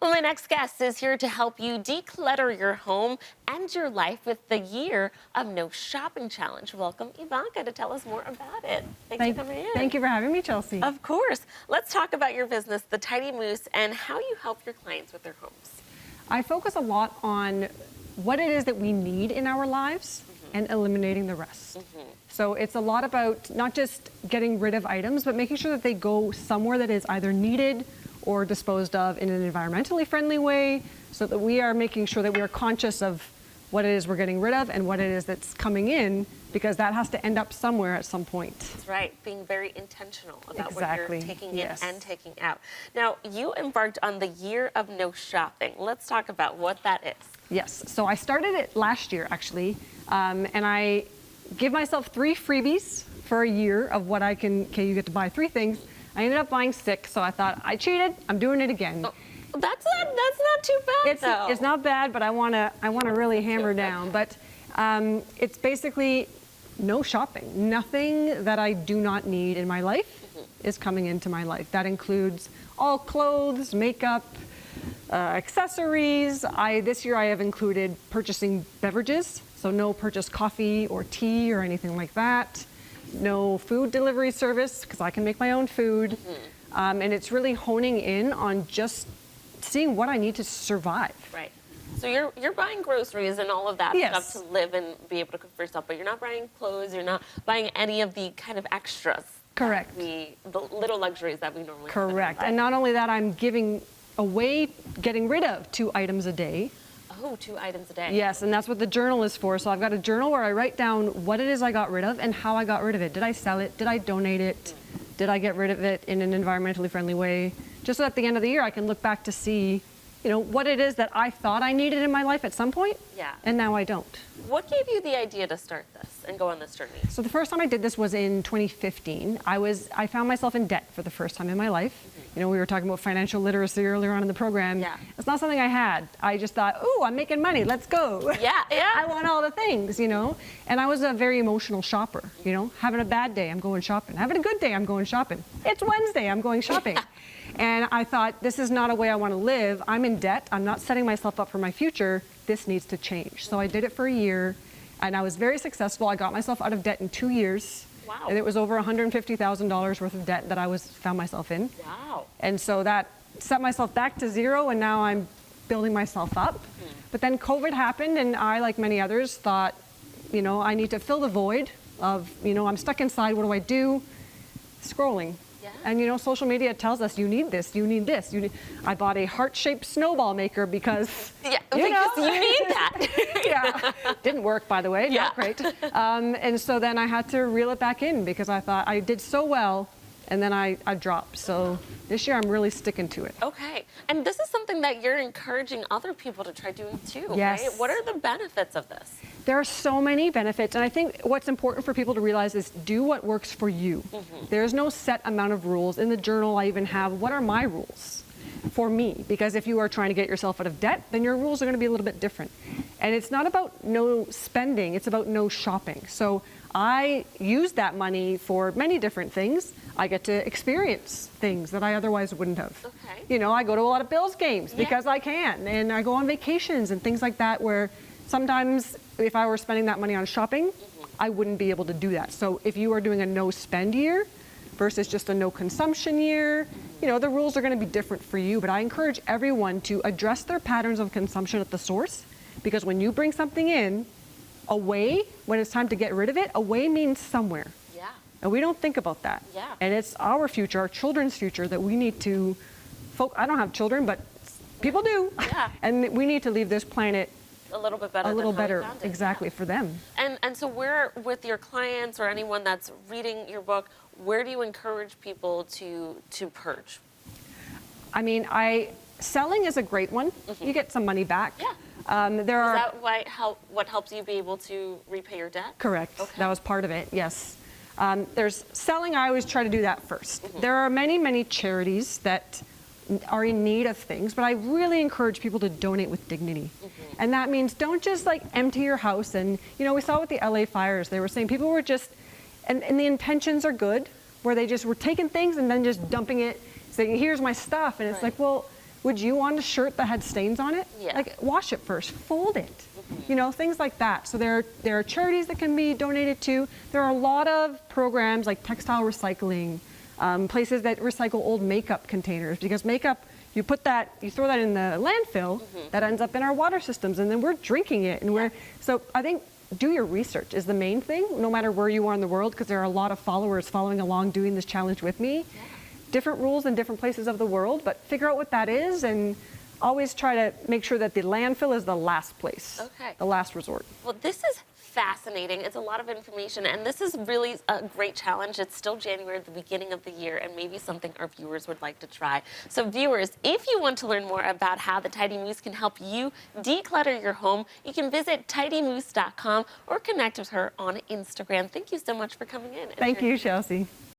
Well, my next guest is here to help you declutter your home and your life with the Year of No Shopping Challenge. Welcome, Ivanka, to tell us more about it. Thanks for coming in. Thank you for having me, Chelsea. Of course. Let's talk about your business, The Tidy Moose, and how you help your clients with their homes. I focus a lot on what it is that we need in our lives and eliminating the rest. So it's a lot about not just getting rid of items, but making sure that they go somewhere that is either needed or disposed of in an environmentally friendly way, so that we are making sure that we are conscious of what it is we're getting rid of and what it is that's coming in, because that has to end up somewhere at some point. That's right, being very intentional about Exactly. what you're taking Yes. in and taking out. Now, you embarked on the Year of No Shopping. Let's talk about what that is. Yes, so I started it last year actually, and I give myself 3 freebies for a year of what I can, okay, you get to buy 3 things. I ended up buying 6, so I thought, I cheated, I'm doing it again. Oh, that's not too bad, though. It's not bad, but I wanna really hammer down. But it's basically no shopping. Nothing that I do not need in my life is coming into my life. That includes all clothes, makeup, accessories. This year I have included purchasing beverages, so no purchase coffee or tea or anything like that. No food delivery service, because I can make my own food. And it's really honing in on just seeing what I need to survive. Right. So you're buying groceries and all of that Yes. stuff to live and be able to cook for yourself, but you're not buying clothes, you're not buying any of the kind of extras. Correct. The little luxuries that we normally Correct. spend on. And not only that, I'm giving away, getting rid of 2 items a day. Oh, 2 items a day. Yes, and that's what the journal is for. So I've got a journal where I write down what it is I got rid of and how I got rid of it. Did I sell it? Did I donate it? Did I get rid of it in an environmentally friendly way? Just so at the end of the year, I can look back to see, you know, what it is that I thought I needed in my life at some point, Yeah. and now I don't. What gave you the idea to start this and go on this journey? So the first time I did this was in 2015. I found myself in debt for the first time in my life. You know, we were talking about financial literacy earlier on in the program. Yeah. It's not something I had. I just thought, ooh, I'm making money, let's go. Yeah, yeah. I want all the things, you know? And I was a very emotional shopper, you know? Having a bad day, I'm going shopping. Having a good day, I'm going shopping. It's Wednesday, I'm going shopping. And I thought, this is not a way I want to live. I'm in debt. I'm not setting myself up for my future. This needs to change. So I did it for a year, and I was very successful. I got myself out of debt in 2 years. Wow. And it was over $150,000 worth of debt that I found myself in. Wow. And so that set myself back to zero, and now I'm building myself up. But then COVID happened, and I, like many others, thought, you know, I need to fill the void of, you know, I'm stuck inside, what do I do? Scrolling. Yeah. And you know, social media tells us you need this, you need this. I bought a heart-shaped snowball maker because, Yeah, you know. because you need that. Yeah, didn't work, by the way, Yeah. not great. And so then I had to reel it back in because I thought I did so well, and then I dropped. So this year I'm really sticking to it. Okay. And this is something that you're encouraging other people to try doing too, Yes. right? What are the benefits of this? There are so many benefits, and I think what's important for people to realize is do what works for you. There's no set amount of rules. In the journal, I even have what are my rules for me, because if you are trying to get yourself out of debt, then your rules are going to be a little bit different. And it's not about no spending, it's about no shopping. So I use that money for many different things. I get to experience things that I otherwise wouldn't have. Okay. You know, I go to a lot of Bills games because I can, and I go on vacations and things like that where sometimes if I were spending that money on shopping, I wouldn't be able to do that. So if you are doing a no spend year versus just a no consumption year, you know, the rules are going to be different for you, but I encourage everyone to address their patterns of consumption at the source, because when you bring something in, away, when it's time to get rid of it, away means somewhere. Yeah. And we don't think about that. Yeah. And it's our future, our children's future that we need to I don't have children, but people do. Yeah. And we need to leave this planet A little bit better. a little than how we better, found it. exactly, for them. And so where, with your clients or anyone that's reading your book, where do you encourage people to purge? I mean, selling is a great one. You get some money back. Yeah. There are Is that what helps you be able to repay your debt? Correct. Okay. That was part of it, yes. There's selling, I always try to do that first. There are many, many charities that are in need of things, but I really encourage people to donate with dignity. And that means don't just like empty your house. And, you know, we saw with the LA fires, they were saying people were just, and the intentions are good, where they just were taking things and then just dumping it, saying, here's my stuff. And it's Right. like, well, would you want a shirt that had stains on it? Yeah. Like, wash it first, fold it. You know, things like that. So there are charities that can be donated to. There are a lot of programs like textile recycling, places that recycle old makeup containers, because makeup, you throw that in the landfill, that ends up in our water systems, and then we're drinking it. And so I think do your research is the main thing, no matter where you are in the world, because there are a lot of followers following along doing this challenge with me. Different rules in different places of the world, but figure out what that is and always try to make sure that the landfill is the last place, the last resort. Well, this is fascinating. It's a lot of information, and this is really a great challenge. It's still January, the beginning of the year, and maybe something our viewers would like to try. So viewers, if you want to learn more about how the Tidy Moose can help you declutter your home, you can visit tidymoose.com or connect with her on Instagram. Thank you so much for coming in. Thank you, Chelsea.